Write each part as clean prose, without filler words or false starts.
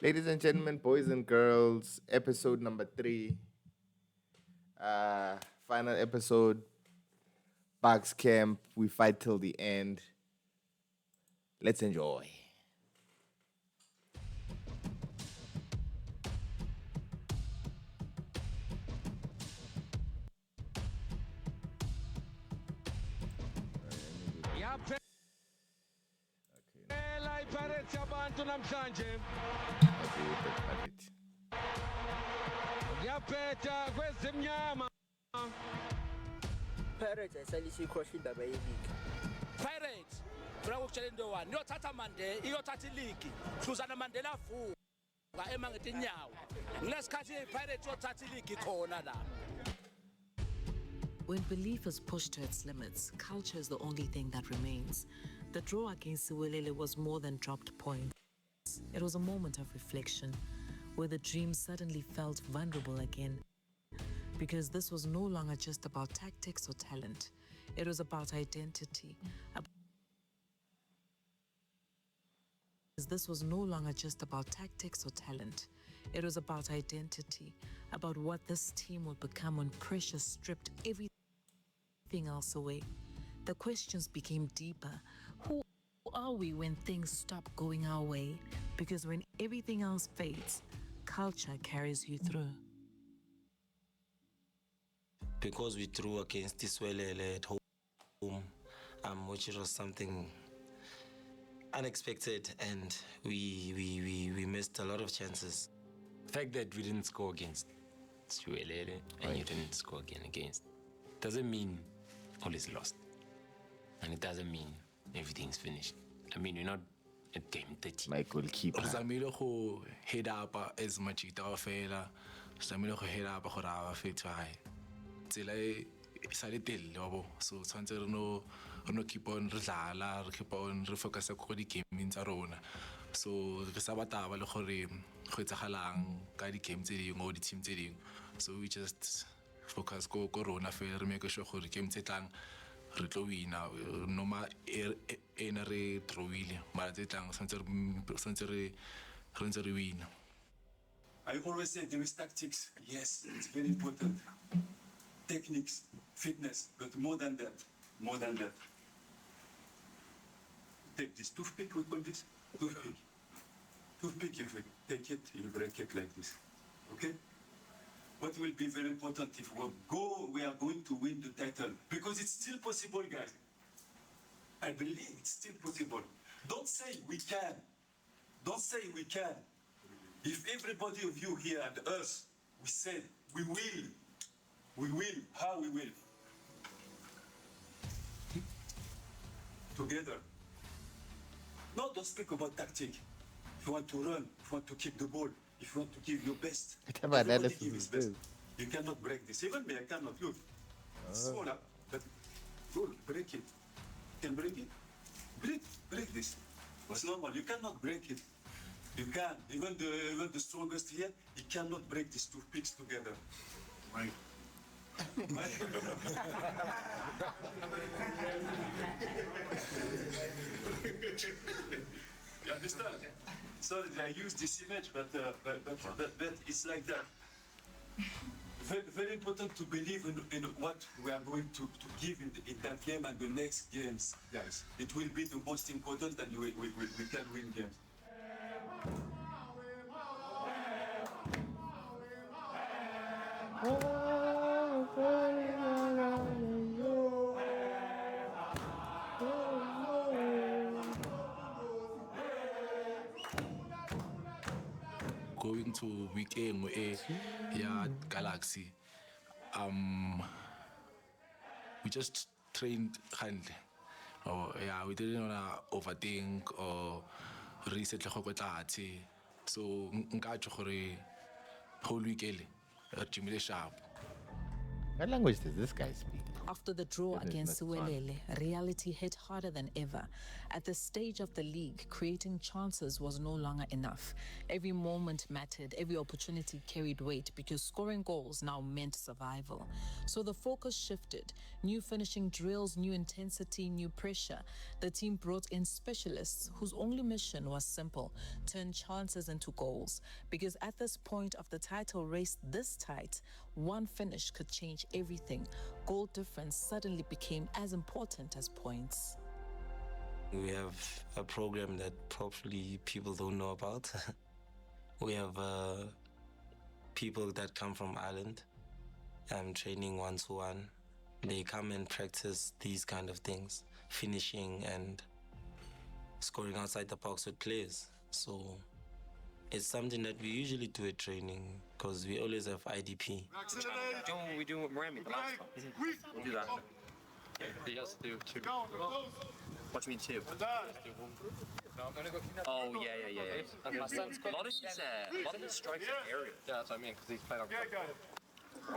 Ladies and gentlemen, boys and girls, episode number 3, uh, final episode, BucsCamp. We fight till the end. Let's enjoy. yaphela iPirates yabantu namhlanje yaphetha kwezimnyama Pirates ayisalisha ikhohle indaba yeligi. Pirates funa ukutshela into one iyothatha mande iyothatha iligi hluzana mandela vuka emangethi inyawo ngilesikhathi iPirates yothatha iligi khona la. When belief is pushed to its limits, culture is the only thing that remains. The draw against Siwelele was more than dropped points. It was a moment of reflection, where the dream suddenly felt vulnerable again. Because this was no longer just about tactics or talent. It was about identity. This was no longer just about tactics or talent. It was about identity, about what this team would become when pressure stripped everything else away. The questions became deeper. Who are we when things stop going our way? Because when everything else fades, culture carries you through. Because we drew against Iswelele at home, which was something unexpected, and we missed a lot of chances. The fact that we didn't score against Siwelele and you didn't score again against doesn't mean all is lost. And it doesn't mean everything's finished. I mean, we're not at game 30. My goalkeeper. Zamile go head up as much it ofela. Zamile go head up go ra fit high. Tsela e sa le telle babo. So tshwantse re no keep on re dlala, re keep on re focus go di game tsa rona. So re sa bataba le gore go etsagalang ka di game tse dingwe o di team tse dingwe. So we just focus go rona fe re make sure gore game tse tlang re tlo wina no ma ena re throwile mara tse tlang santse re ntse re wina. I always say there is tactics, yes, it's very important. Techniques, fitness, but more than that. Take this toothpick, we call this toothpick. Toothpick, if you take it, you break it like this, okay? What will be very important if we are going to win the title, because it's still possible, guys. I believe it's still possible. Don't say we can. Don't say we can. If everybody of you here and us, we said we will. How we will? Together. No, don't speak about tactic. If you want to run, if you want to keep the ball, if you want to give your best, everybody give his best. You cannot break this. Even me, I cannot. Look, it's smaller, but look, break it. You can break it. Break this. It's normal. You cannot break it. You can. Even the strongest here, he cannot break these two picks together. Right. You understand? Sorry, I use this image, but it's like that. Very, very important to believe in what we are going to give in that game and the next games, guys. It will be the most important, and we can win games. Going to weekend yeah, Galaxy. We just trained handle. Oh yeah, we didn't wanna overthink or reset le go tlhatse. So nka tjho gore whole weekend re jimile sharp. What language does this guy speak? After the draw It is against not fun. Suwelele, reality hit harder than ever. At this stage of the league, creating chances was no longer enough. Every moment mattered, every opportunity carried weight because scoring goals now meant survival. So the focus shifted. New finishing drills, new intensity, new pressure. The team brought in specialists whose only mission was simple: turn chances into goals. Because at this point of the title race this tight, one finish could change everything. Goal difference suddenly became as important as points. We have a program that probably people don't know about. We have people that come from Ireland training one-to-one. They come and practice these kind of things, finishing and scoring outside the box with players. So it's something that we usually do at training because we always have IDP. We do what Miami the last time. We'll do that. You guys do two. What do you mean two? Oh, yeah. Okay. A lot of his strikes are aerial. Yeah, that's what I mean, because he's playing on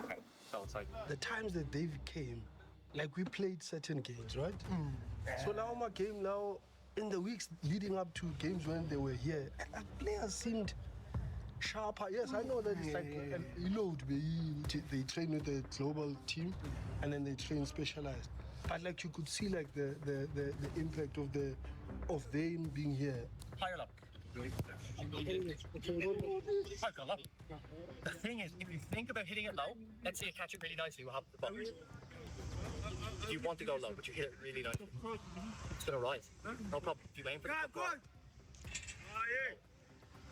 Okay, so it's like... The times that Dave came, like we played certain games, right? So now my game now, in the weeks leading up to games when they were here, players seemed sharper. Yes, I know that it's like a load. They train with the global team, and then they train specialized. But like you could see like the impact of them being here. Higher up. The thing is, if you think about hitting it low, let's say you catch it really nicely, we'll have the box. You want to go low, but you hit it really nicely. It's gonna rise. No problem. If you aim for the top.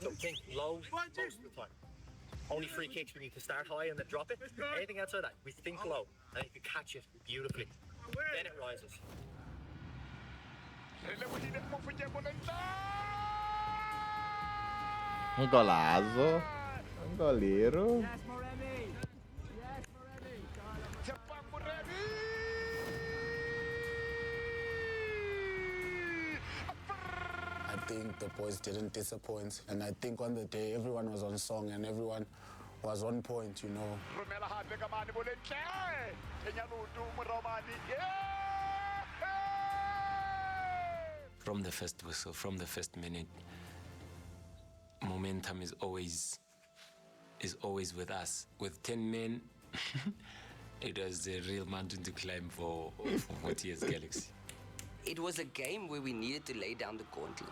So think low most of the time. Only free kicks we need to start high and then drop it. Anything outside that, we think low. And if you catch it beautifully, then it rises. Golazo. Goleiro. I think the boys didn't disappoint, and I think on the day everyone was on song and everyone was on point, you know. From the first whistle, from the first minute, momentum is always with us. With 10 men, it was a real mountain to climb for 40 years Galaxy. It was a game where we needed to lay down the gauntlet,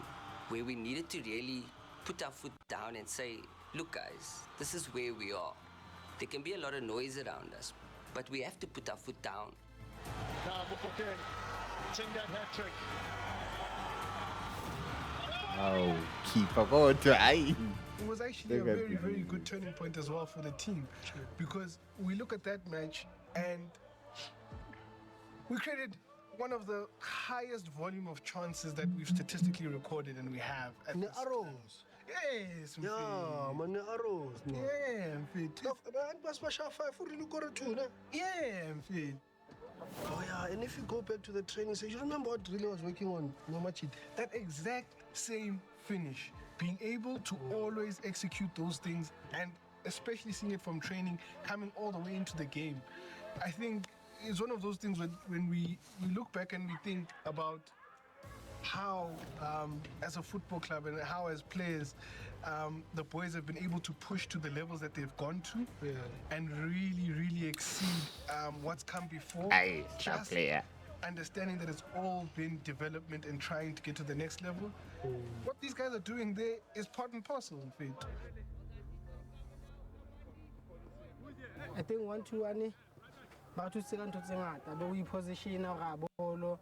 where we needed to really put our foot down and say, look guys, this is where we are. There can be a lot of noise around us, but we have to put our foot down. Oh, keeper go try. It was actually a very, very good turning point as well for the team, because we look at that match and we created one of the highest volume of chances that we've statistically recorded, and we have. At the arrows. Yes, yeah, man, the arrows. Yeah, fit. Yeah, fit. Oh yeah, and if you go back to the training session, you remember what really was working on Nomachit? That exact same finish, being able to always execute those things, and especially seeing it from training coming all the way into the game. I think it's one of those things when we look back and we think about how, as a football club and how as players, the boys have been able to push to the levels that they've gone to, and really, really exceed what's come before. Just understanding that it's all been development and trying to get to the next level. What these guys are doing there is part and parcel of it. I think 1-2 ba thuse ka ntho tse ngata bo position ra bolo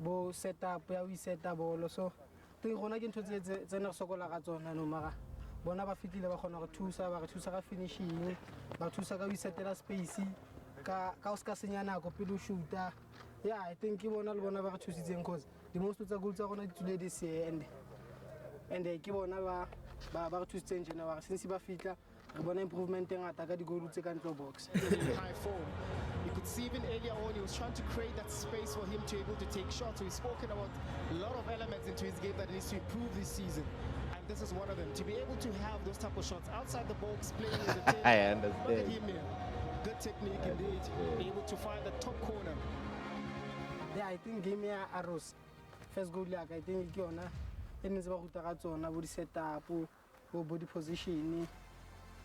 bo set up ya we set up bolo, so teng gona ke ntho tse ne re sokola ka tsona no mara bona ba fitile ba khona go thusa ba re thusa ka finishing ba thusa ka we setela space ka o ska senya nako pele o shoota. Yeah, I think ke bona le bona ba re thusitseng cause the most tsa goals tsa gona di tsule this year, and ke bona ba re thusitseng jena ba since ba fitla re bona improvement e ngata ka di goal tse ka ntlo box. High form. You could see even earlier on he was trying to create that space for him to be able to take shots. So he's spoken about a lot of elements into his game that he needs to improve this season, and this is one of them. To be able to have those type of shots outside the box, playing with the team. I understand. Look at him here. Good technique indeed. Able to find the top corner. Yeah, I think game ya Arrows. First goal like I think ke yona e ne se ba ruta ka tsona bo di setup, bo body position,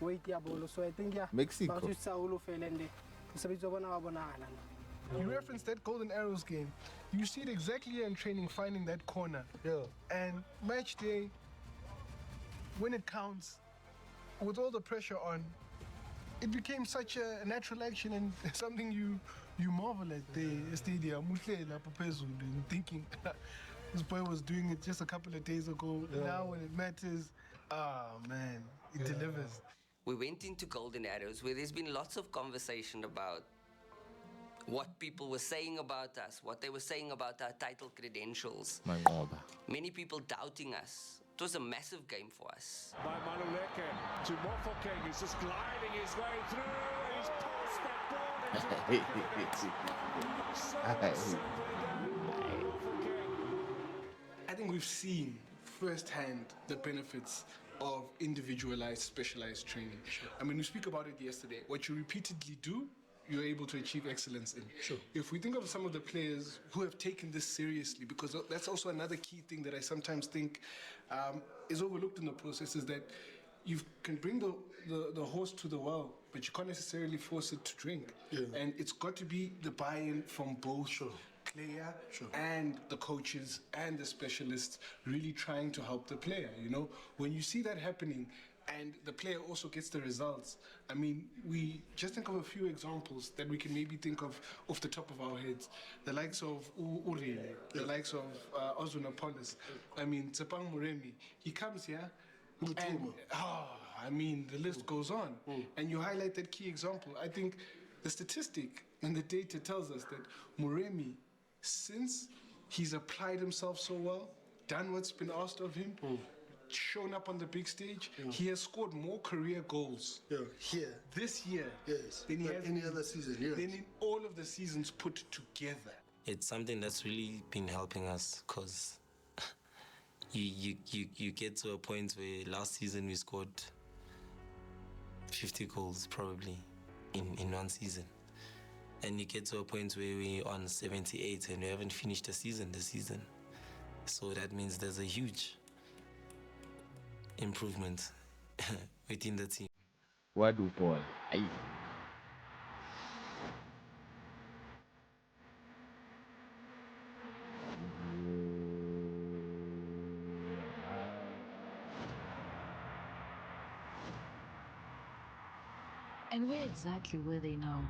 weight ya ball. So I think yeah, Mexico. ba tsa holo fela and mosebetsi wa bona wa bonagala. You referenced that Golden Arrows game. You see it exactly here in training, finding that corner. Yeah. And match day, when it counts, with all the pressure on, it became such a natural action and something you marvel at the stadium. And thinking this boy was doing it just a couple of days ago. Yeah. Now when it matters, man, it delivers. We went into Golden Arrows where there's been lots of conversation about what people were saying about us, what they were saying about our title credentials. Many people doubting us. It was a massive game for us. By Maluleke to Mofokeng. He's just gliding his way through. And he's passed that ball into I think we've seen firsthand the benefits of individualized, specialized training. Sure. I mean, we speak about it yesterday. What you repeatedly do, you're able to achieve excellence in. Sure. If we think of some of the players who have taken this seriously, because that's also another key thing that I sometimes think is overlooked in the process, is that you can bring the horse to the well, but you can't necessarily force it to drink. Yeah. And it's got to be the buy-in from both player and the coaches and the specialists really trying to help the player. You know, when you see that happening and the player also gets the results, I mean, we just think of a few examples that we can maybe think of off the top of our heads. The likes of Uri, the likes of Ozuna Polis. I mean, Tsepang Muremi, he comes here and, I mean, the list goes on. And you highlight that key example. I think the statistic and the data tells us that Muremi, since he's applied himself so well, done what's been asked of him, shown up on the big stage, he has scored more career goals here this year than he has any other season. than in all of the seasons put together. It's something that's really been helping us because you get to a point where last season we scored 50 goals probably in one season. And you get to a point where we're on 78 and we haven't finished the season this season. So that means there's a huge improvement within the team. What do Paul? And where exactly were they now?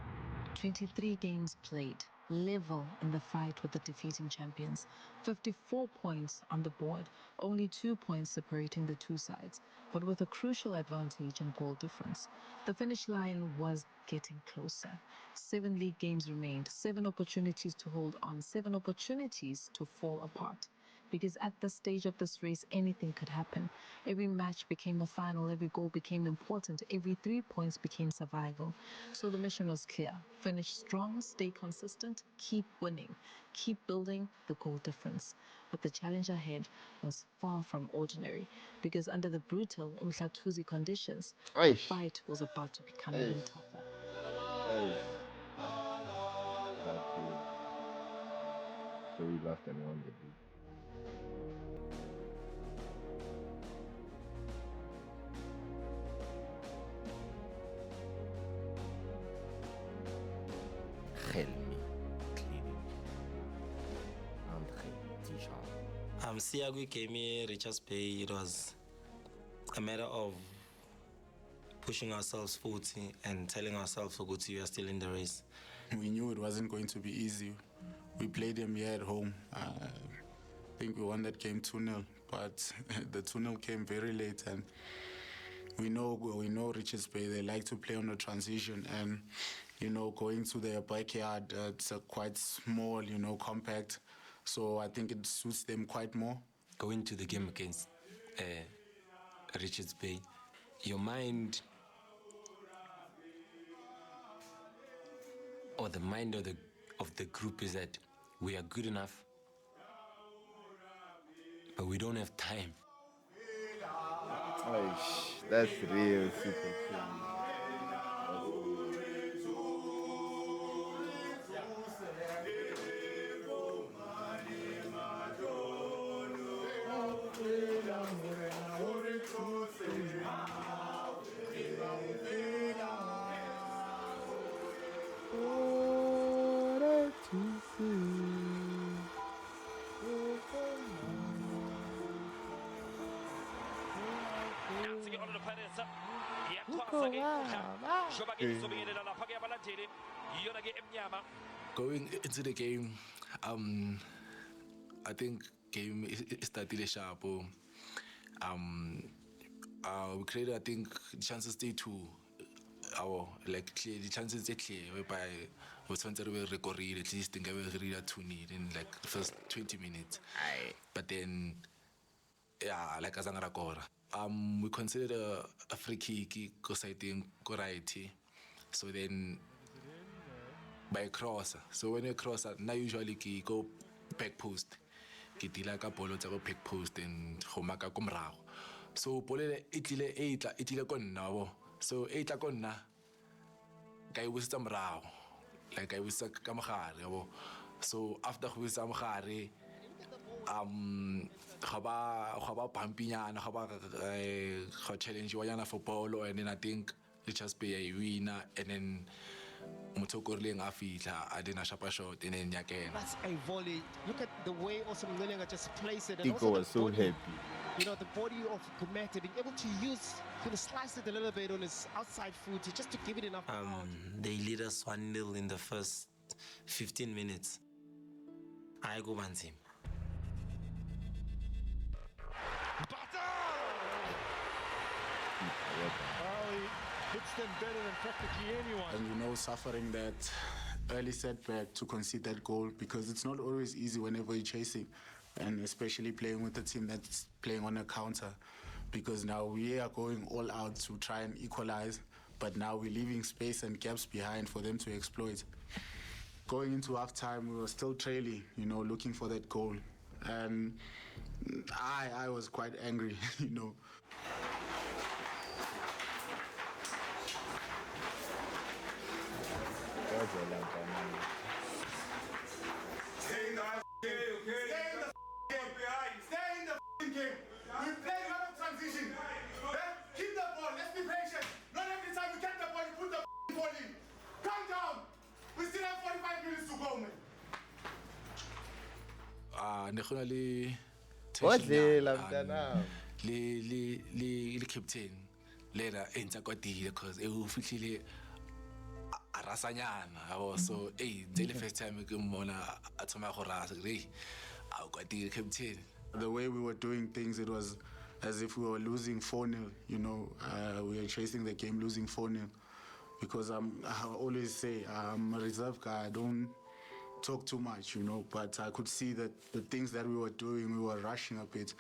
23 games played, level in the fight with the defeating champions. 54 points on the board, only 2 points separating the two sides, but with a crucial advantage in goal difference. The finish line was getting closer. 7 league games remained, 7 opportunities to hold on, 7 opportunities to fall apart. Because at this stage of this race, anything could happen. Every match became a final, every goal became important, every 3 points became survival. So the mission was clear. Finish strong, stay consistent, keep winning, keep building the goal difference. But the challenge ahead was far from ordinary, because under the brutal Umhlatuzi conditions, the fight was about to become even tougher. So we lost and won the league. Siagui came here, Richards Bay. It was a matter of pushing ourselves forward and telling ourselves, we are still in the race. We knew it wasn't going to be easy. We played them here at home. I think we won that game 2-0, but the 2-0 came very late, and we know Richards Bay, they like to play on a transition, and going to their backyard, it's a quite small, compact. So I think it suits them quite more. Going to the game against Richards Bay, your mind or the mind of the group is that we are good enough, but we don't have time. That's real super cool. Going into the game, I think game started sharp. We created, I think, chances stay to our like clear the chances they clear whereby we trying to record at least think we read 2-0 in like the first 20 minutes. But then yeah, like Azangara Kora. We considered a free kick because I think right. So then by cross. So when you cross, now usually you go back post. Ke tila ka bolo tsa go back post and go maka ko morago. So bolo e tlile ko nna bo. So e tla ko nna ka e wisa morago. Like I wisa ka mogare bo. So after go wisa mogare ga ba pampinyana ga ba go challenge wa yana for bolo, and then I think it just be a winner, and then Mutokorling afitla I didn't shop a shot in again. That's a volley. Look at the way also Mlilinga just placed it. And Tico also was so body, happy. You know, the body of Kumete being able to use, slice it a little bit on his outside foot just to give it enough power. They lead us 1-0 in the first 15 minutes. I go one team. Hits them better than practically anyone. And suffering that early setback to concede that goal, because it's not always easy whenever you're chasing, and especially playing with a team that's playing on a counter, because now we are going all out to try and equalize, but now we're leaving space and gaps behind for them to exploit. Going into halftime, we were still trailing, looking for that goal, and I was quite angry, Stay in the game. We play a lot of transition. Keep the ball. Let's be patient. Not every time you get the ball, you put the ball in. Calm down. We still have 45 minutes to go, man. Le captain later enter kwatile because ufitile arasanyana. So the first time ke mmona a tsama go rasa re a kwatile captain. The way we were doing things, it was as if we were losing 4-0, we were chasing the game losing 4-0, because I always say I'm a reserve guy, I don't talk too much, but I could see that the things that we were doing, we were rushing a bit.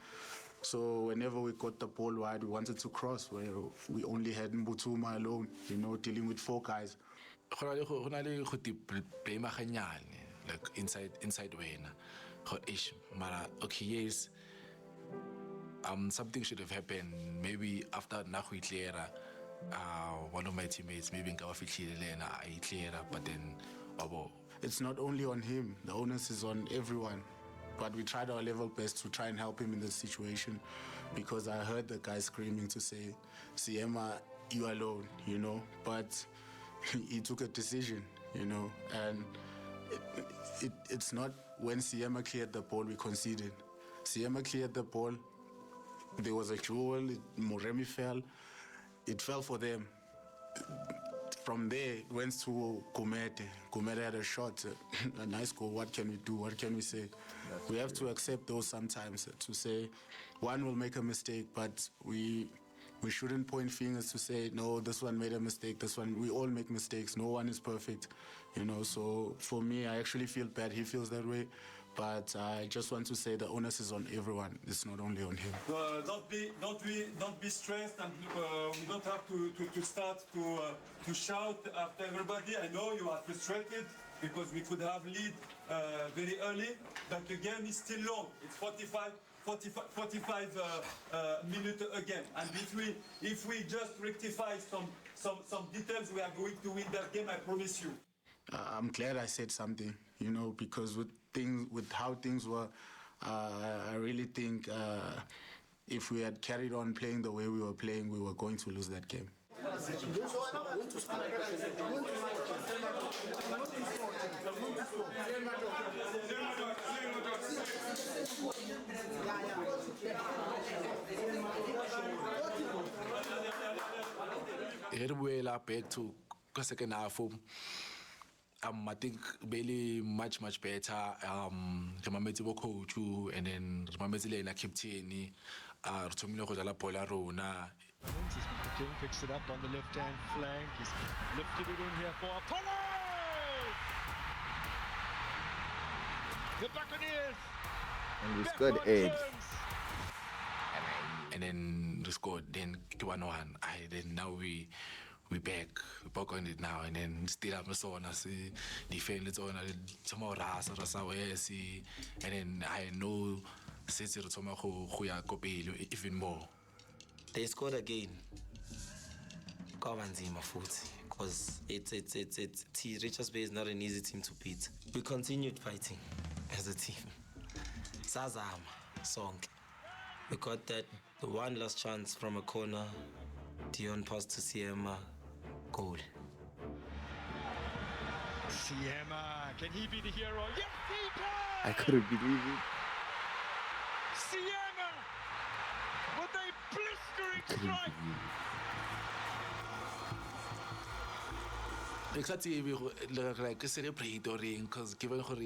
So whenever we got the ball wide, we wanted to cross, where we only had Mbutuma alone, dealing with 4 guys. Like inside wena. Okay, yes. Something should have happened. Maybe after Nahuitlera, one of my teammates, maybe in Kawafitlela, but then it's not only on him, the onus is on everyone. But we tried our level best to try and help him in this situation, because I heard the guy screaming to say, Siema, you alone, but he took a decision, and it's not when Siema cleared the ball we conceded. Siema cleared the ball, there was a duel, Moremi fell, it fell for them. From there, it went to Kumete. Kumete had a shot, a nice goal. What can we do? What can we say? We have to accept those sometimes, to say one will make a mistake, but we shouldn't point fingers to say, no, this one made a mistake, this one, we all make mistakes. No one is perfect, So for me, I actually feel bad. He feels that way. But I just want to say the onus is on everyone. It's not only on him. Don't be stressed, and we don't have to start to shout after everybody. I know you are frustrated because we could have lead very early, but the game is still long. It's 45 minutes again, and if we just rectify some details, we are going to win that game. I promise you. I'm glad I said something, because with how things were, I really think if we had carried on playing the way we were playing, we were going to lose that game. here we are back to the second half. I think really much better. Remember the coach and then remember the captain. Retomile go jala bola rona. King picks it up on the left-hand flank. He's lifted it in here for Apollo! The Buccaneers! And we scored 8. And then we scored, then 1-1. Then now we back on it now, and then still have so on us defend it on some more rasa and then I know since even more. They scored again. Kawanzima futhi, because it's Richards Bay is not an easy team to beat. We continued fighting as a team. Sazama song. We got that one last chance from a corner. Dion pass to Siema. Goal. Siema, can he be the hero? Yes, he can! I couldn't believe it. Siema with a blistering strike. Like celebrate because given her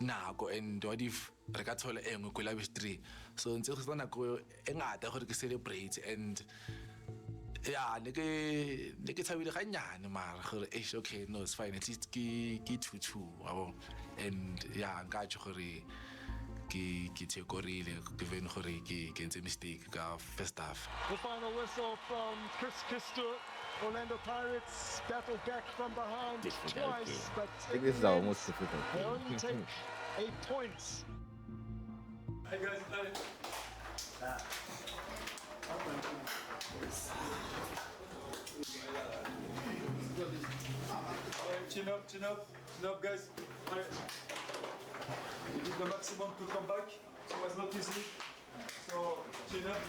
nako and what if re ka thola engwe ko la 3 so ntse go tsana go engata gore ke celebrate and yeah ne ke tshabile ga nyane mara gore okay no it's fine at least ke 2-2 wabo and yeah nka tshwe gore ke tsekorile given gore ke ntse mistake ka first half. The final whistle from Chris Kister. Orlando Pirates battle back from behind twice, but I think this is our most difficult. They only take 8 points. Hey guys, chin up, guys. You did the maximum to come back, so it was not easy. So chin up.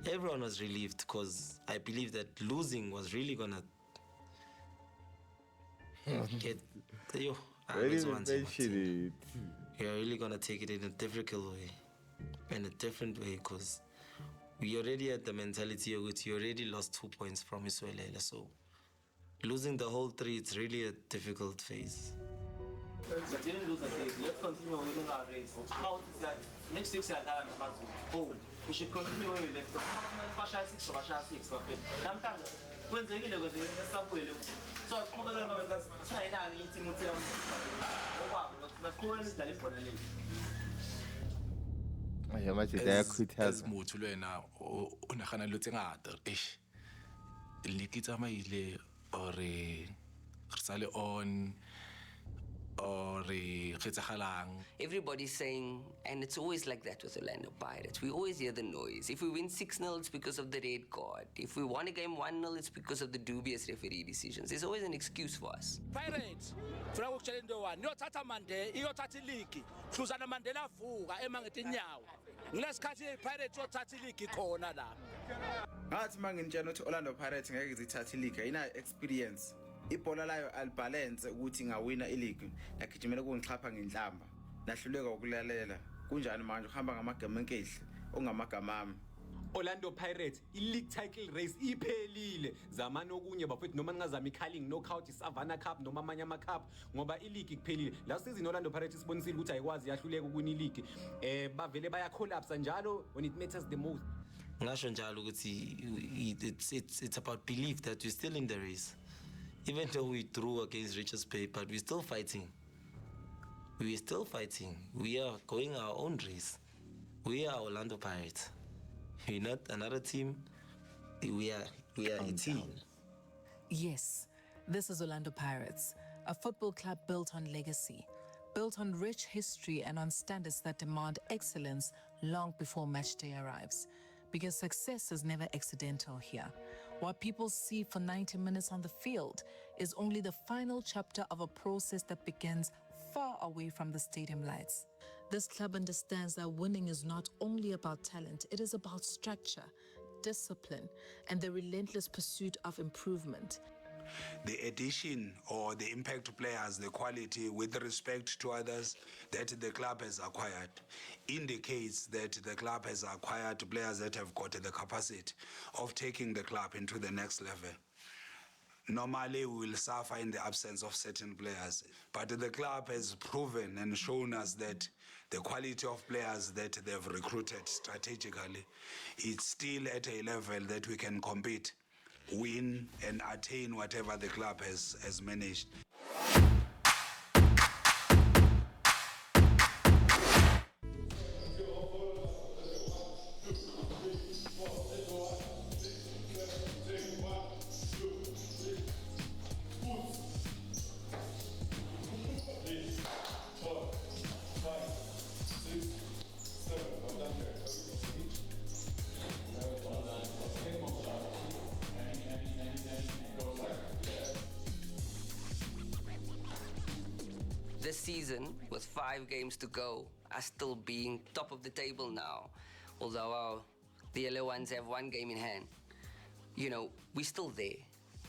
Everyone was relieved because I believe that losing was really gonna get you. You're really gonna take it in a difficult way, in a different way, because we already had the mentality of it. You already lost 2 points from Isuelela, so losing the whole 3, it's really a difficult phase. We didn't lose the game. Let's continue winning our race. How is that? Next 6 years, we should continue where we left. As motho le wena o nagana lo tse ngata le ke tsamaile or re sale on or everybody's saying, and it's always like that with Orlando Pirates. We always hear the noise. If we win 6-0, it's because of the red card. If we won a game 1-0, it's because of the dubious referee decisions. There's always an excuse for us. Pirates, Challenge Tata Mande, Tati Liki, Susana Mandela Fuga, Emangeti Nyao. Let's catch Pirates or Tati Liki corner. Ngathi mangintshela ukuthi Orlando Pirates ngeke zithathe league ayina experience. Ibhola layo alibalance ukuthi ngawina ileague nagijimela kungixhapha ngendlamba nahluleka ukulalela kunjani manje uhamba ngamagama enkehle ongamagama ami. Orlando Pirates i-league title race iphelile zamani okunye bafethu noma ningazama i-culling knockout i-Savannah Cup noma amanye ama-cup ngoba i-league kuphelile la sizini Orlando Pirates sibonisile ukuthi ayikwazi yahluleka ukuwina i-league bavele baya collapse njalo when it matters the most. Ngasho njalo ukuthi it's about belief that we're still in the race. Even though we drew against Richards Bay, but we're still fighting. We're still fighting. We are going our own race. We are Orlando Pirates. We're not another team. We are a team. Yes, this is Orlando Pirates, a football club built on legacy, built on rich history and on standards that demand excellence long before match day arrives. Because success is never accidental here. What people see for 90 minutes on the field is only the final chapter of a process that begins far away from the stadium lights. This club understands that winning is not only about talent, it is about structure, discipline, and the relentless pursuit of improvement. the addition or the impact players, the quality with respect to others that the club has acquired indicates that the club has acquired players that have got the capacity of taking the club into the next level. Normally, we will suffer in the absence of certain players, but the club has proven and shown us that the quality of players that they've recruited strategically is still at a level that we can compete, win, and attain whatever the club has managed. This season, with 5 games to go, us still being top of the table now, although the yellow ones have 1 game in hand. You know, we're still there.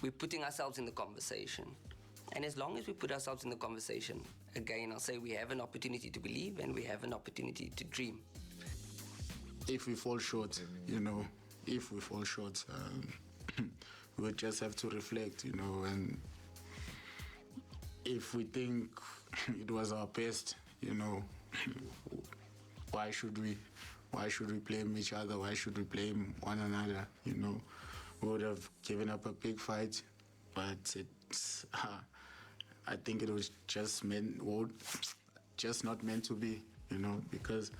We're putting ourselves in the conversation. And as long as we put ourselves in the conversation, again, I'll say we have an opportunity to believe and we have an opportunity to dream. If we fall short, if we fall short, we'll just have to reflect, and if we think it was our best, why should we blame each other? Why should we blame one another? We would have given up a big fight, but it's, I think it was just not meant to be, because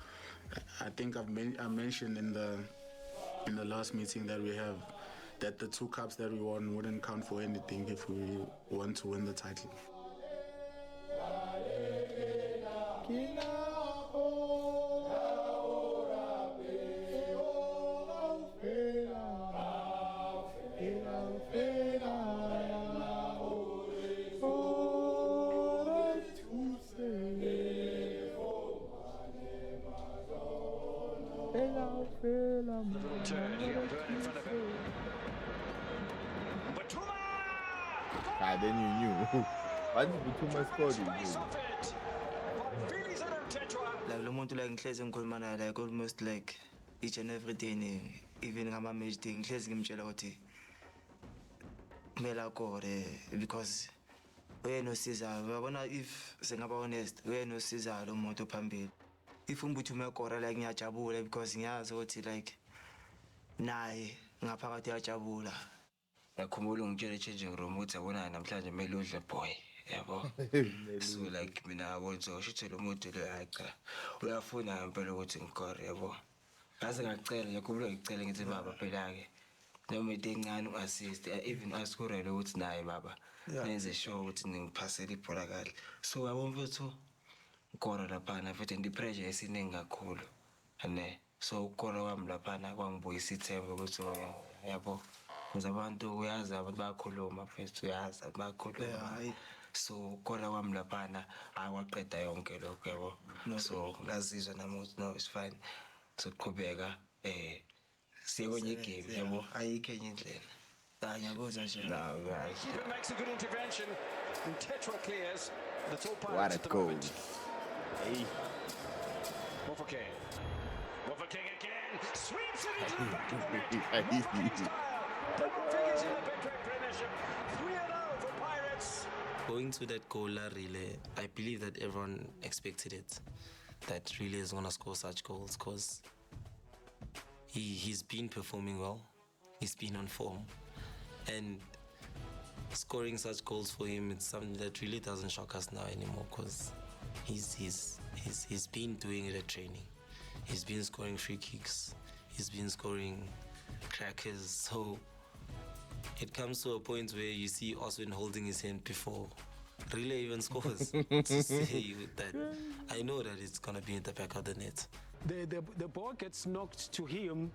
I think I mentioned in the last meeting that we have that the 2 cups that we won wouldn't count for anything if we want to win the title. Then you knew. Why did Butuma score? You knew. Like lo muntu like ngihlezi ngikhuluma naye like almost like each and every day, even ngama match day ngihlezi ngimtshela ukuthi kumele akore because uyena osizayo. Uyabona, if singaba honest, uyena osizayo lo muntu phambili. If uMbuthume akora like ngiyajabula because ngiyazi ukuthi like naye ngaphakathi uyajabula. Ngakhumbula ngitshela changing room ukuthi yabona namhlanje kumele udle boy, yabo. So like mina yabo ngisho lo muntu lo hayi uyafuna ngempela ukuthi ngikore, yabo. Ngaze ngacela ngikhumbula ngicela ngithi baba phela ke noma into encane uassist, even asikurele ukuthi naye baba nenze sure ukuthi ngiphasele ibhola kahle. So yabo mfethu ngikora lapha na futhi ndi pressure esiningi kakhulu ane. So ukora kwami lapha na kwangibuyisa ithemba ukuthi yabo ukuze abantu uyazi abantu bayakhuluma futhi uyazi bayakhuluma. So ukora kwami lapha na akwaqeda yonke lokho, yabo. So ngazizwa nami ukuthi no, it's fine. So qhubeka siye kwenye game, yabo. Ayikho enye indlela. Ngiyabuzwa nje. He makes a good intervention and Tetra clears. That's all What Pirates a at the goal. moment. Hey. King. King again. Sweeps it into the back of the net. King style. Double figures in the Betway Premiership. 3-0 for Pirates. Going to that goal, really, I believe that everyone expected it. That really is going to score such goals because he's been performing well. He's been on form. And scoring such goals for him, it's something that really doesn't shock us now anymore because he's been doing it at training. He's been scoring free kicks. He's been scoring crackers. So it comes to a point where you see Oswin holding his hand before Rile even scores to say that I know that it's going to be in the back of the net. The ball gets knocked to him,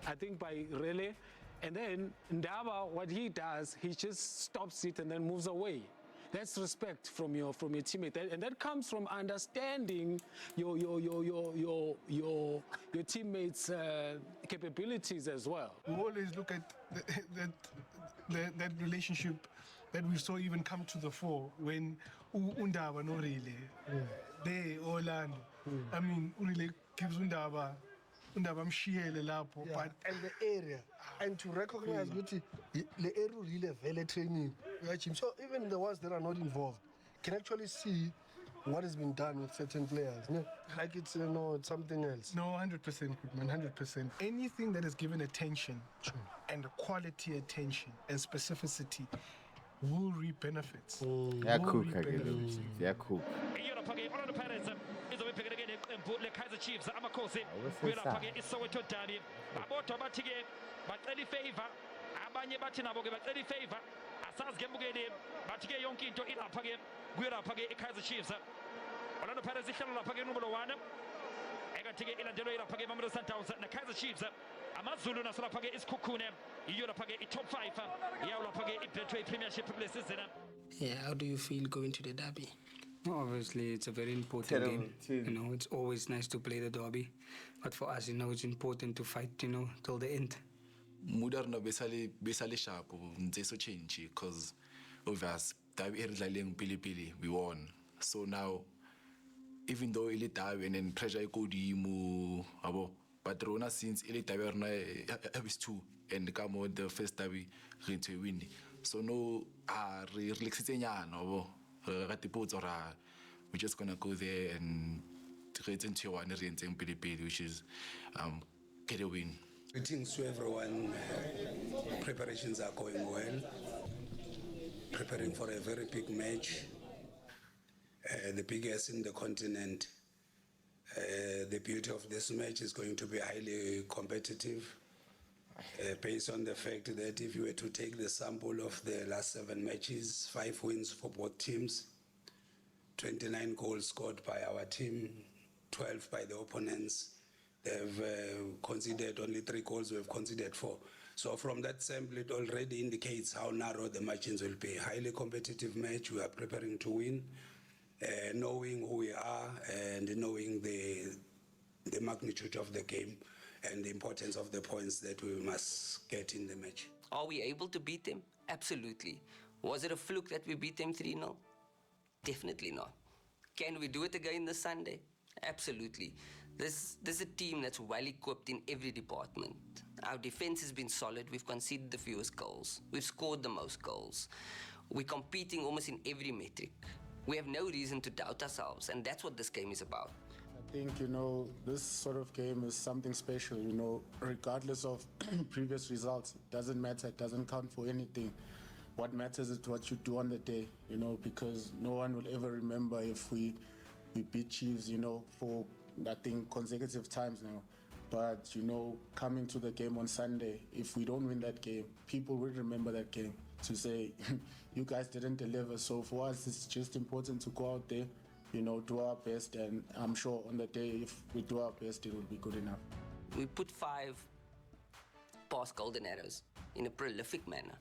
I think, by Rile. And then Ndaba, what he does, he just stops it and then moves away. That's respect from your teammate, and that comes from understanding your teammates' capabilities as well. We always look at that relationship that we saw even come to the fore when Undaba no really. They Orlando. I mean, really gives Undaba mshiyele lapho, but and the area, and to recognize ukuthi the area really vele training. So even the ones that are not involved can actually see what has been done with certain players. No? Like it's it's something else. No, 100%, Goodman, 100%. Anything that is given attention and quality attention and specificity will reap benefits. Yeah, Will cool, reap benefits. yeah, cool. Iyolapha-ke Orlando Pirates izobebhekene-ke neqembu le-Kaizer Chiefs amakhosi Awesome. kuyolapha-ke iSoweto Derby abodwa bathi-ke bacela ifavor abanye bathi nabo-ke bacela ifavor asazi-ke mbukeli bathi-ke yonke into ilapha-ke kuyolapha-ke iKaizer Chiefs Orlando Pirates ihlelo lapha-ke numero 1 ekathi-ke ilandelwe ilapha-ke Mamelodi Sundowns neKaizer Chiefs amaZulu naso lapha-ke isikhukhune iyo lapha-ke i-top 5 yawo lapha-ke i-Betway Premiership kule season. Yeah, how do you feel going to the derby? Obviously, it's a very important game. You know, it's always nice to play the derby. But for us, you know, it's important to fight, you know, till the end. Mudar no besale sharp nze so change because obvious derby eridlaleng pili we won. So now even though ile derby and then pressure ikodimo abo but rona since ile derby rona is 2 and come on the first derby re to win. So no re relaxitse nyana abo ga tipotso ra we're just going to go there and get into one re entseng pili which is get a win. Greetings to everyone. Preparations are going well. Preparing for a very big match, the biggest in the continent. The beauty of this match is going to be highly competitive, based on the fact that if you were to take the sample of the last 7 matches, 5 wins for both teams, 29 goals scored by our team, 12 by the opponents. They've conceded only 3 goals, we've conceded 4. So from that sample, it already indicates how narrow the margins will be. Highly competitive match, we are preparing to win, knowing who we are and knowing the magnitude of the game and the importance of the points that we must get in the match. Are we able to beat them? Absolutely. Was it a fluke that we beat them 3-0? Definitely not. Can we do it again this Sunday? Absolutely. There's a team that's well equipped in every department. Our defense has been solid. We've conceded the fewest goals. We've scored the most goals. We're competing almost in every metric. We have no reason to doubt ourselves, and that's what this game is about. I think, you know, this sort of game is something special, you know, regardless of previous results. It doesn't matter. It doesn't count for anything. What matters is what you do on the day, you know, because no one will ever remember if we beat Chiefs, you know, for I think consecutive times now. But, you know, coming to the game on Sunday, if we don't win that game, people will remember that game to say, you guys didn't deliver. So for us, it's just important to go out there, you know, do our best. And I'm sure on the day, if we do our best, it will be good enough. We put 5 past golden arrows in a prolific manner.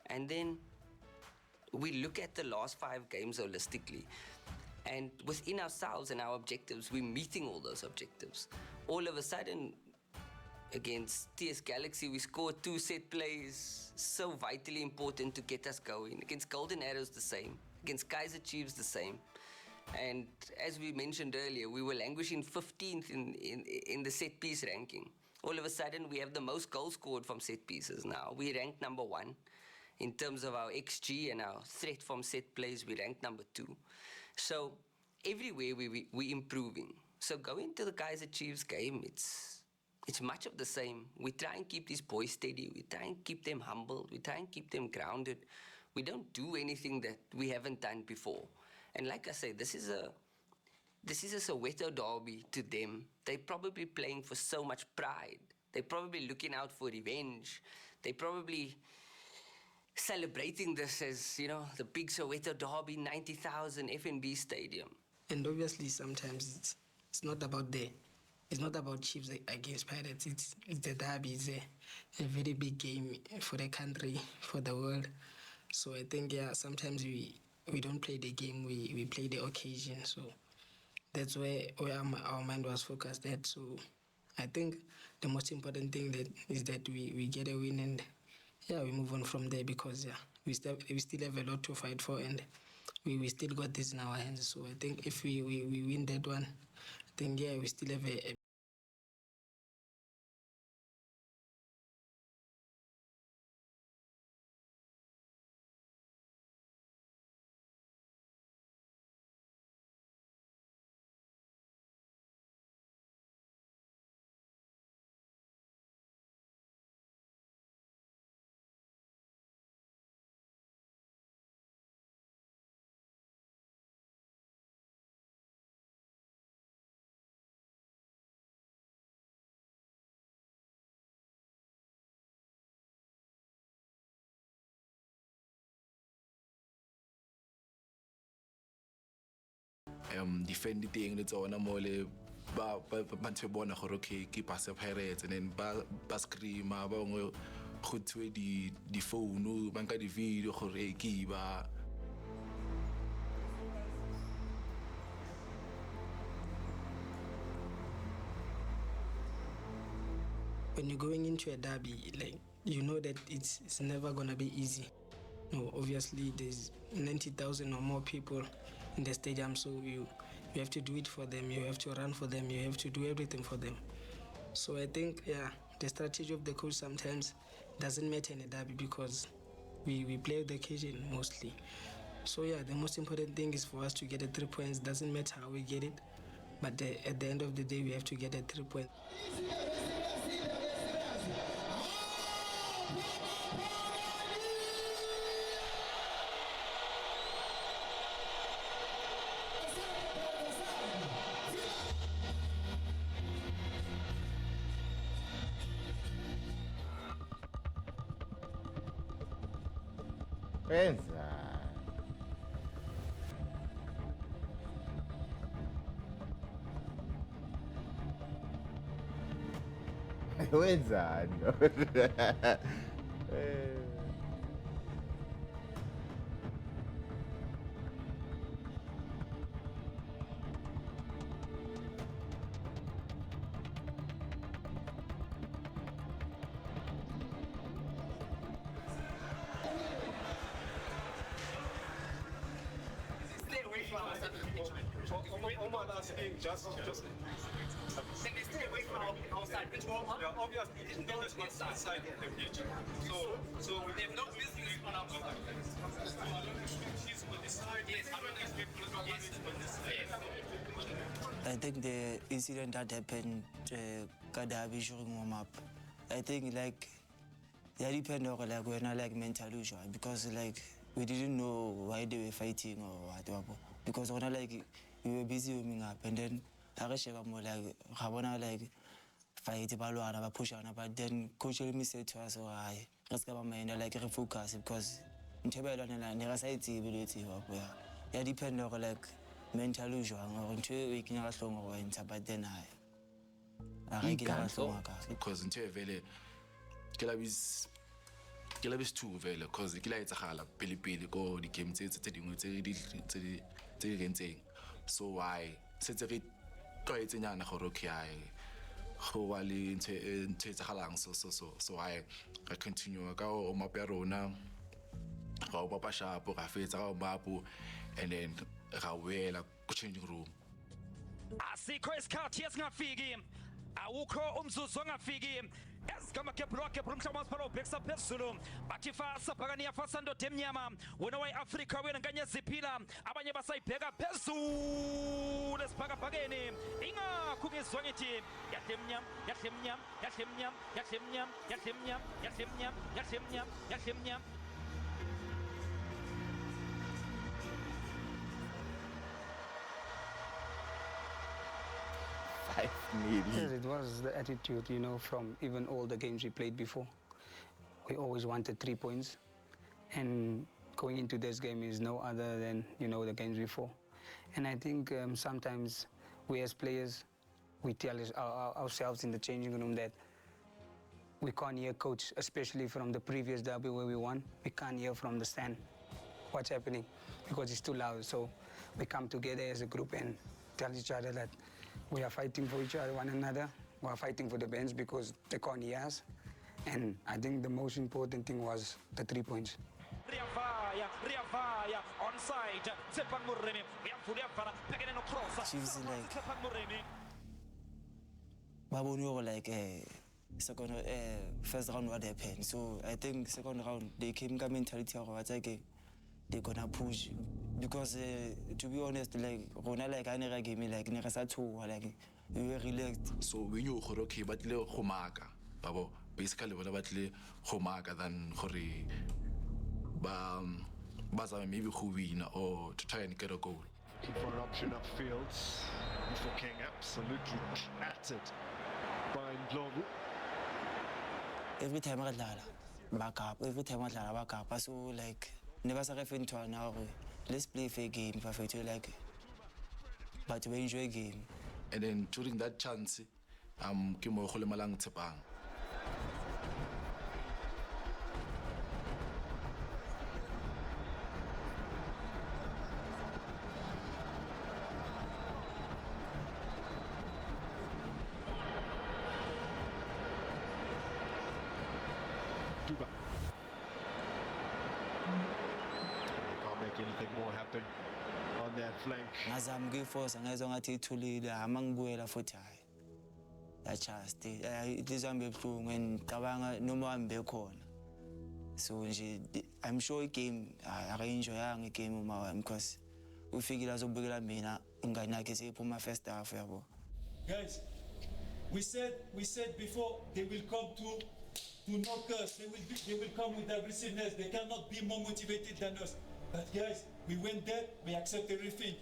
And then we look at the last 5 games holistically. And within ourselves and our objectives, we're meeting all those objectives. All of a sudden, against TS Galaxy, we scored 2 set plays, so vitally important to get us going. Against Golden Arrows, the same. Against Kaizer Chiefs, the same. And as we mentioned earlier, we were languishing 15th in the set piece ranking. All of a sudden, we have the most goals scored from set pieces now. We ranked number 1. In terms of our XG and our threat from set plays, we ranked number 2. So everywhere we're improving. So going to the Kaizer Chiefs game, it's much of the same. We try and keep these boys steady. We try and keep them humble. We try and keep them grounded. We don't do anything that we haven't done before. And like I say, this is a Soweto derby to them. They're probably playing for so much pride. They're probably looking out for revenge. They're probably celebrating this as, you know, the big Soweto derby, 90,000 FNB stadium. And obviously, sometimes it's not about it's not about Chiefs against Pirates. It's the derby. It's a very big game for the country, for the world. So I think, yeah, sometimes we don't play the game, we play the occasion. So that's where our mind was focused at. So I think the most important thing is that we get a win and yeah, we move on from there because we still have a lot to fight for, and we still got this in our hands. So I think if we win that one, I think we still have a defend teng le tsona mo le ba ntse bona gore okay ke pass Pirates, and then ba screama ba ngwe go tswe di phone ba nka di video gore ke ba. When you're going into a derby, like, you know that it's never gonna be easy. No, obviously there's 90,000 or more people in the stadium, so you have to do it for them, you have to run for them, you have to do everything for them. So I think the strategy of the coach sometimes doesn't matter in a derby because we play the occasion mostly. So the most important thing is for us to get the 3 points. Doesn't matter how we get it, but at the end of the day we have to get the 3 points. Wenzani? Omar asking just stay away from outside. Yeah, obviously it's not inside of the pitch. So they have no business on our side. She's on this side. Yes, I don't expect on this side. I think the incident that happened Kadabi during warm up, I think like depend on like when I like mental usual because like we didn't know why they were fighting or whatever. Because when I like we were busy warming up, and then I was more like I wanna like fight balwana push on, but then coach me said to us, "Oh, I let's go my like refocus because ntebelwa never say it's yeah depend on like mental usual or into waking up long or into, but then I because until vele ke la bis two vele because ke la etsagala pele go di game tse dingwe tse di rentseng, so why setse re tlwaetsenyana gore okay ai go wa le ntse etsagalang so I continue ka o map ya rona ga o papa shapo ga fetsa ga o mapu, and then ga wela ku changing room. Asikho isikhathi esingafiki, awukho umzuzu ongafiki. Esigama keblock ebrumhlaba masiphala ubhekisa phezulu bathi fasa phakani yafasa ndoda emnyama wena wayi-Afrika wena nkanye ziphila abanye basayibheka phezulu esibhakabhakeni ingakho ngizwa ngithi yahle emnyama yahle emnyama yahle emnyama yahle emnyama yahle emnyama yahle emnyama yahle emnyama yahle emnyama. Yes, it was the attitude, from even all the games we played before. We always wanted 3 points, and going into this game is no other than, the games before. And I think sometimes we as players, we tell ourselves in the changing room that we can't hear coach, especially from the previous derby where we won. We can't hear from the stand what's happening because it's too loud. So we come together as a group and tell each other that we are fighting for each other, one another. We are fighting for the bench because they can't hear us. And I think the most important thing was the 3 points. Riavaya, onside, Tsepan Murremi, Riafuriafara, Paganino Cross, Chiefs like Tsepan Murremi. Babonyo like second first round what happened. So I think second round they came with mentality of what like they're gonna push because to be honest like Rona like I never game like never saw two like we were relaxed. So we knew okay but le khomaka babo basically bona batle khomaka than gore bazame maybe who win or to try and get a goal. For an option upfield, for King absolutely clattered by Ndlovu. Every time I back up, every time I back up. So like never say referring to now. Let's play fair game, perfect like, but we enjoy game. And then during that chance, Kimo Malang Tsepang. Duba. Can't make anything more happen on that flank. Ngazam give force ngezwe ngathi ithulile amangibuyela futhi hayi. Just lizambe ebuhlungu ngicabanga noma hambe khona. So nje I'm sure igame enjoyanga igame uma because ufikile azobukela mina ingane yakhe seyiphuma first half yabo. Guys, we said before they will come to knock us. They will come with aggressiveness. They cannot be more motivated than us. But guys, we went there. We accept everything.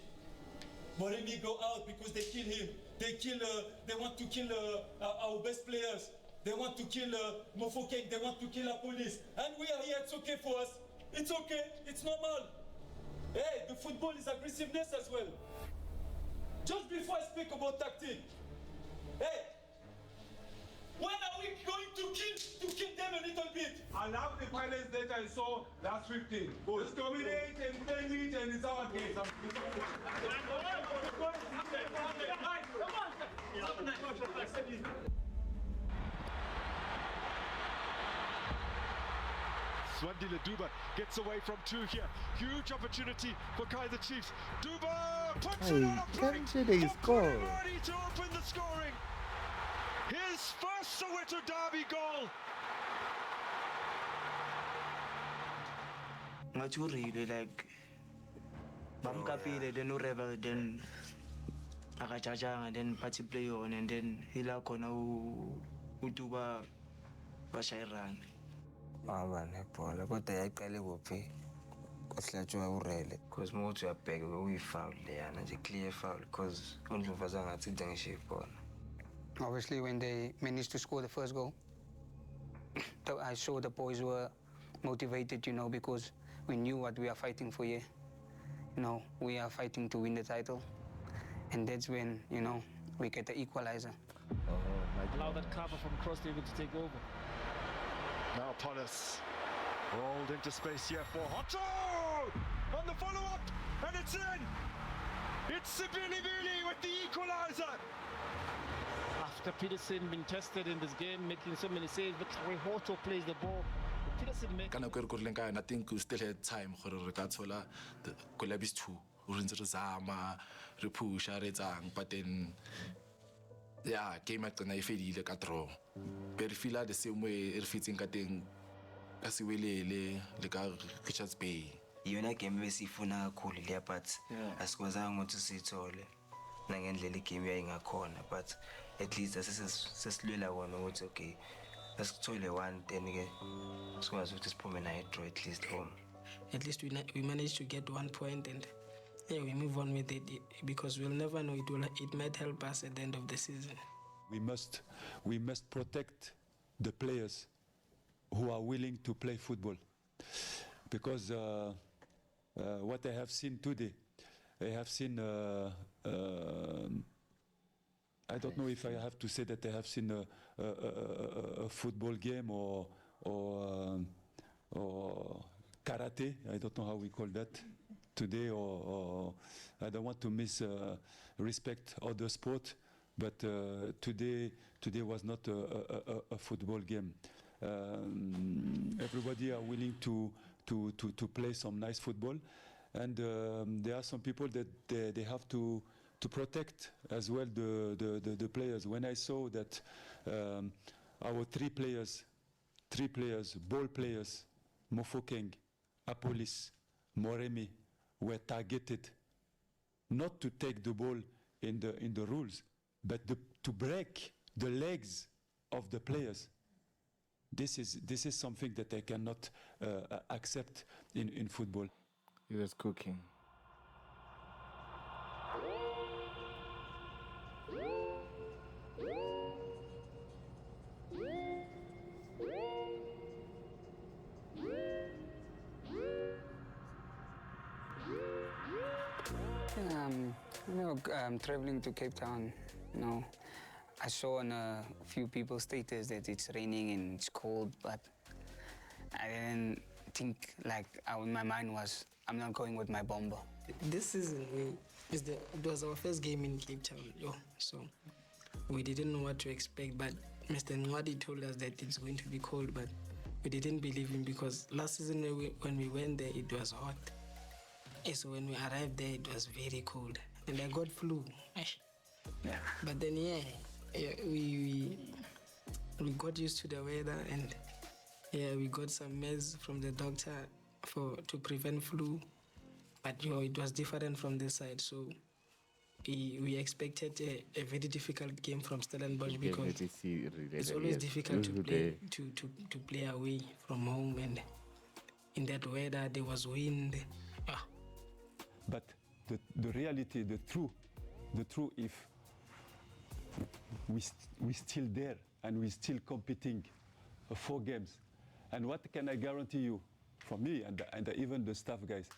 Moremi go out because they kill him. They want to kill our best players. They want to kill Mofokeng. They want to kill our police. And we are here. It's okay for us. It's okay. It's normal. Hey, the football is aggressiveness as well. Just before I speak about tactic, hey, when are we going to kill them a little bit? I love the Pirates that I saw last 15. Let's dominate and play it and it's our game. Swandile Duba gets away from two here. Huge opportunity for Kaiser Chiefs. Duba puts it on a break for Kulimani to open the scoring. His first Soweto Derby goal. Ngathi really like bamkapile then urebel then akajajanga then party play on and then hila khona uduba bashayirana. Baba nebhola kodwa yayiqale kuphi kohlatshwa urele because mawuthi uyabheka uyifoul leyana nje clear foul because uNdlovu azangathi ngisho ibhola. Obviously, when they managed to score the first goal, I saw the boys were motivated, because we knew what we are fighting for here. We are fighting to win the title. And that's when, we get the equalizer. Allow that cover from Cross David to take over. Now Polis rolled into space here for Hotto on the follow-up, and it's in. It's Sibilivili with the equalizer. After Peterson being tested in this game, making so many saves, look how Hoto plays the ball. Peterson makes. I think we still had time for the Rekatola, the Kolabis 2, Urinzama, Repusha, Rezang, but then. Yeah, game at the Naifedi, like a draw. But if you like the same way, if it's in Kating, as you will, like a Richards Bay. You know, game is if you are cool, but as was I want to see it all. Nangen Lily came in a corner, but at least as is Lila one, it's okay. Let's totally one, then again. So as with this promenade, draw at least home. At least we managed to get 1 point and. Yeah, we move on with it because we'll never know. It might help us at the end of the season. We must protect the players who are willing to play football, because what I have seen today, I have seen. I don't know if I have to say that I have seen a football game or karate. I don't know how we call that. Today, or I don't want to respect other sport, but today was not a football game. everybody are willing to play some nice football, and there are some people that they have to protect as well the players. When I saw that our three players, ball players, Mofokeng, Apolis, Moremi, were targeted not to take the ball in the rules, but to break the legs of the players. This is something that I cannot accept in football. He was cooking. Traveling to Cape Town, I saw on a few people's status that it's raining and it's cold, but I didn't think, my mind was, I'm not going with my bomber. This season, it was our first game in Cape Town, so we didn't know what to expect, but Mr. Nwadi told us that it's going to be cold, but we didn't believe him because last season when we went there, it was hot. So when we arrived there, it was very cold, and I got flu. Yeah. But then, we got used to the weather, and we got some meds from the doctor to prevent flu. But it was different from this side, so we expected a very difficult game from Stellenbosch because it's always difficult to play away from home, and in that weather there was wind. But the reality, the true, if we still there and we still competing 4 games, and what can I guarantee you, for me and even the staff guys,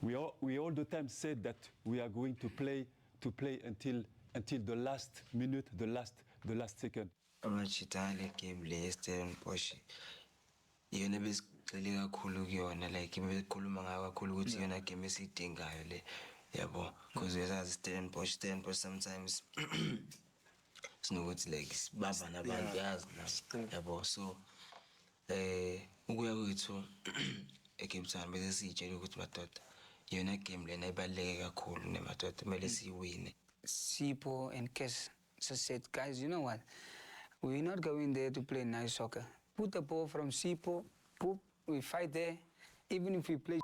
we all the time said that we are going to play until the last minute, the last second. Like bekhuluma ngayo kakhulu ukuthi yona game esiyidingayo le yabo because uyazi Stellenbosch sometimes sinokuthi like sibamba nabantu yazi yabo so ukuya kwethu eCape Town bese siyitshela ukuthi madoda yona game lena ibaluleke kakhulu nemadoda kumele siyiwine. Sipo and Kes said, guys, you know what? We're not going there to play nice soccer. Put the ball from Sipo, we fight there. Even if we play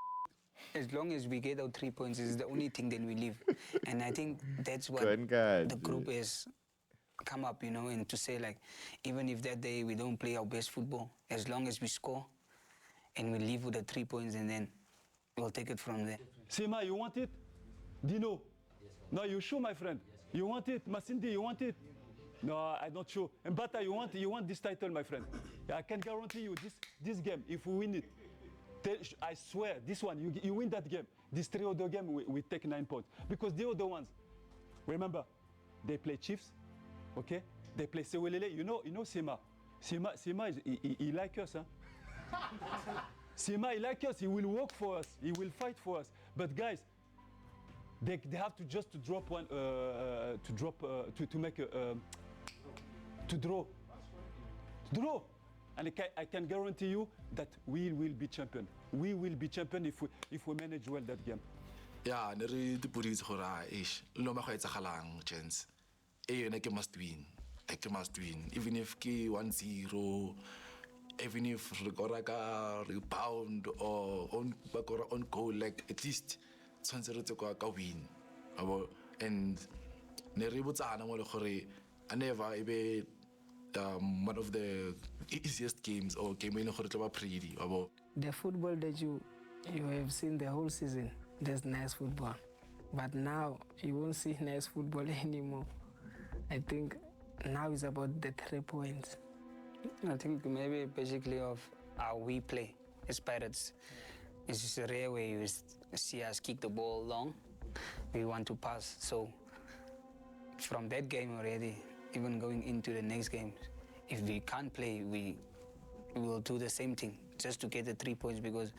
as long as we get our 3 points, is the only thing then we leave. And I think that's what the group has come up, and to say like, even if that day we don't play our best football, as long as we score and we leave with the 3 points, and then we'll take it from there. Sima, you want it? Dino? Yes, no, you sure, my friend? Yes, you want it? Masindi, you want it? No, I'm not sure. And Bata, you want this title, my friend? I can guarantee you this game, if we win it, I swear, this one, you win that game. This 3 other game, we take 9 points. Because the other ones, remember, they play Chiefs, okay? They play Sewelele. You know Sima. Sima he like us, huh? Sima, he like us. He will work for us. He will fight for us. But guys, they have to just to drop one, to make a, to draw. And I can guarantee you that we will be champion. We will be champion if we manage well that game. Yeah, nere dipoditse gore ish lo ma go etsagalang chance. Yona ke must win. Ke must win. Even if ke 1-0, even if re gora ka rebound or on goal, like at least tshwantse re tse ka win. And nere botsana mo le gore I never ebe one of the easiest games or game in pretty. The football that you have seen the whole season, there's nice football. But now you won't see nice football anymore. I think now it's about the 3 points. I think maybe basically of how we play as Pirates. It's just rare where you see us kick the ball long. We want to pass. So from that game already, even going into the next game, if we can't play, we will do the same thing just to get the 3 points, because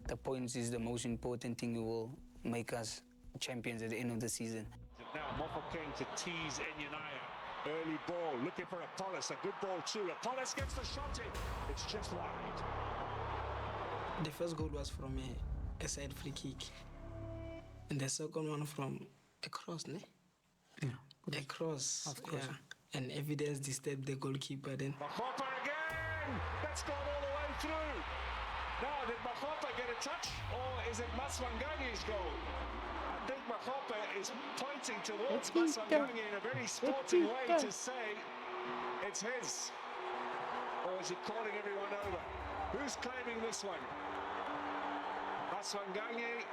the points is the most important thing. It will make us champions at the end of the season. Now Mofokeng to tease Enyunaya. Early ball, looking for Apollos. A good ball too. Apollos gets the shot in. It's just wide. The first goal was from a side free kick. And the second one from a cross, ne? Yeah. A cross. Of course. Yeah. And evidence disturbed the goalkeeper then. Mahopa again! That's gone all the way through. Now, did Mahopa get a touch? Or is it Maswanganyi's goal? I think Mahopa is pointing towards Maswanganyi in a very sporting way to say it's his. Or is he calling everyone over? Who's claiming this one? Maswanganyi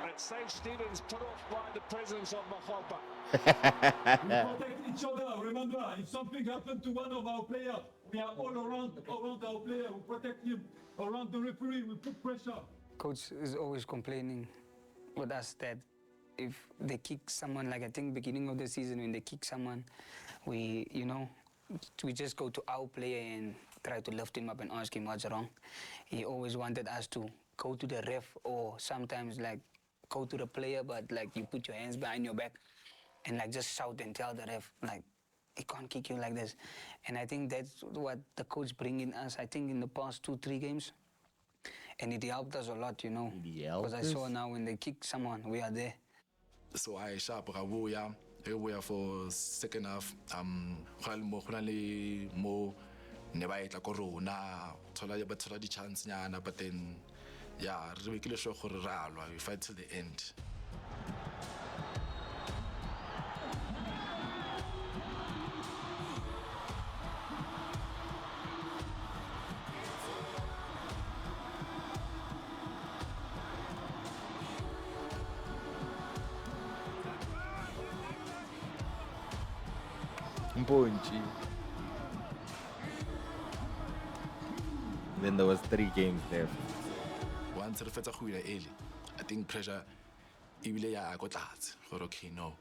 at St. Stephen's put off by the presence of Mahopa. We protect each other. Remember, if something happened to one of our players, we are all around our player. We protect him. Around the referee, we put pressure. Coach is always complaining with us that if they kick someone, like I think beginning of the season when they kick someone, we just go to our player and try to lift him up and ask him what's wrong. He always wanted us to go to the ref or sometimes like go to the player, but like you put your hands behind your back and like just shout and tell the ref like, he can't kick you like this. And I think that's what the coach bring in us, I think in the past 2-3 games. And it helped us a lot, because I saw now when they kick someone, we are there. So I sharp we for second half. Mo never ate like corona. Tola the chance nyana, but then yeah, we fight till the end. Mponchi. Then there was 3 games left. Once re fetsa go ila early, I think pressure ibile ya go tlatse gore okay no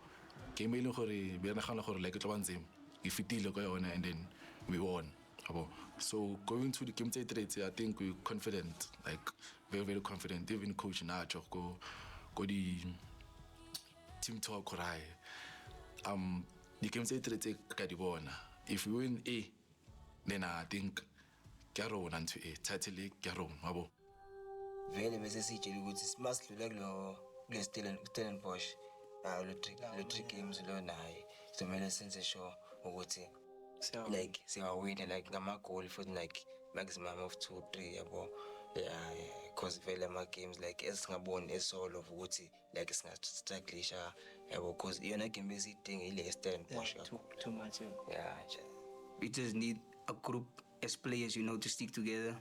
game ile gore be re nagana gore like tlo bantseng e fitile go yona and then we won. So going to the game today, I think we're confident, like very, very confident. Even coach Nacho go the team talk right. The game today kadibona. If we win A, then I think Garo and to A title league Garo, abo. Vele bese sitshela ukuthi simasidlula kulo Stellenbosch lo 3 games lo naye somele senze sure ukuthi like siyawina like ngama-goal futhi like maximum of 2-3 yabo. Yeah, because vele ama-games like esingaboni esolo ukuthi like singastrugglisha yabo because iyona game esiyidinga ile Stellenbosch. Too much. Yeah. We just need a group as players, to stick together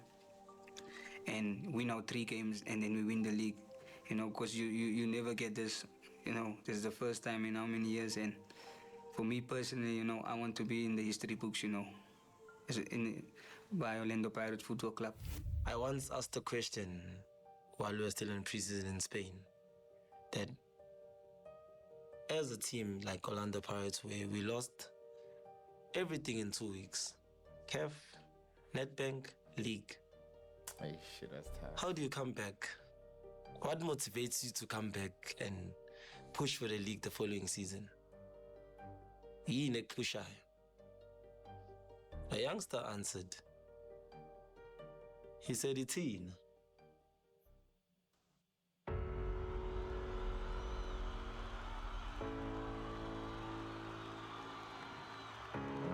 and win our 3 games and then we win the league, because you never get this, this is the first time in how many years. And for me personally, I want to be in the history books, by Orlando Pirates Football Club. I once asked a question while we were still in pre-season in Spain, that as a team like Orlando Pirates, where we lost everything in 2 weeks, CAF, Netbank, League. Hey, shit, that's tough. How do you come back? What motivates you to come back and push for the league the following season? A youngster answered. He said, it's in.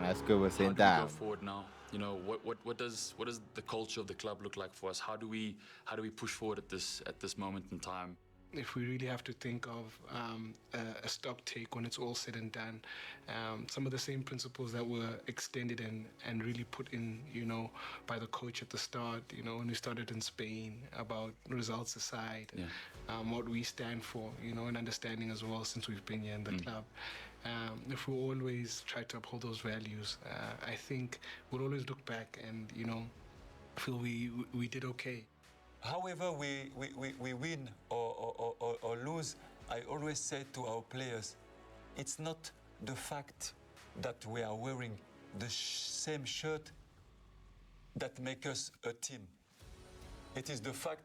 That's good. We're saying How do we that. go forward now? What does the culture of the club look like for us? How do we push forward at this moment in time? If we really have to think of a stock take when it's all said and done, some of the same principles that were extended and really put in, by the coach at the start, when we started in Spain, about results aside, what we stand for, and understanding as well since we've been here in the club. If we always try to uphold those values, I think we'll always look back and, feel we did okay. However we win or lose, I always say to our players, it's not the fact that we are wearing the same shirt that makes us a team. It is the fact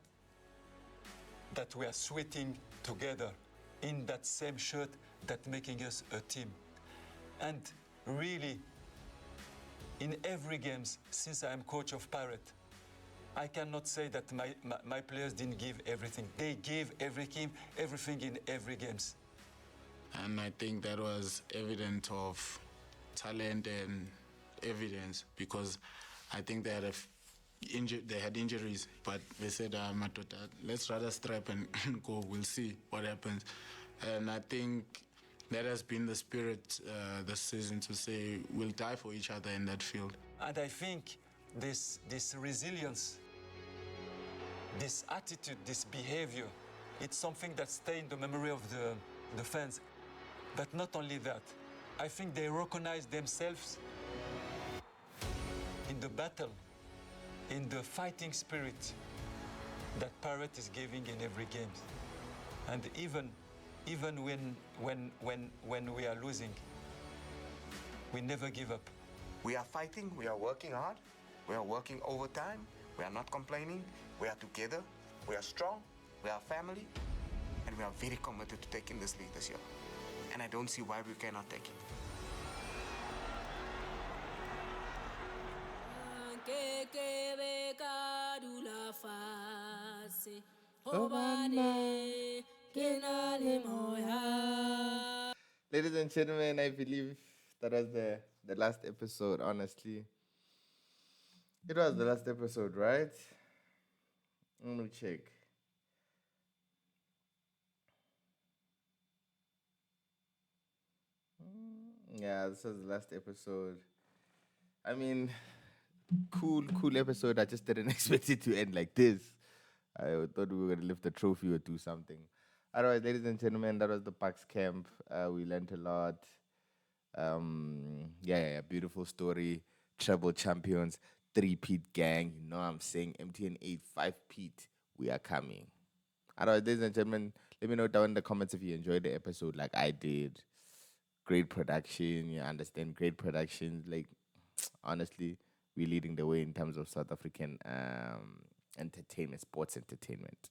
that we are sweating together in that same shirt that making us a team. And really, in every games since I am coach of Pirate, I cannot say that my players didn't give everything. They gave everything in every games. And I think that was evident of talent and evidence, because I think they had injuries, but they said, Matota, let's rather strap and go. We'll see what happens. And I think that has been the spirit this season, to say we'll die for each other in that field. And I think this resilience, this attitude, this behavior, it's something that stays in the memory of the fans. But not only that, I think they recognize themselves in the battle, in the fighting spirit that Pirate is giving in every game. And even when we are losing, we never give up. We are fighting, we are working hard, we are working overtime, we are not complaining, we are together, we are strong, we are family, and we are very committed to taking this lead this year. And I don't see why we cannot take it. Ladies and gentlemen, I believe that was the last episode, honestly. It was the last episode, right? Let me check. Yeah, this was the last episode. I mean, cool episode. I just didn't expect it to end like this. I thought we were going to lift the trophy or do something. Otherwise, ladies and gentlemen, that was the BucsCamp. We learned a lot. Yeah, beautiful story. Treble champions, 3-peat gang. You know what I'm saying? MTN 8, 5-peat. We are coming. Otherwise, ladies and gentlemen, let me know down in the comments if you enjoyed the episode like I did. Great production. You understand? Great production. Like, honestly, we're leading the way in terms of South African entertainment, sports entertainment.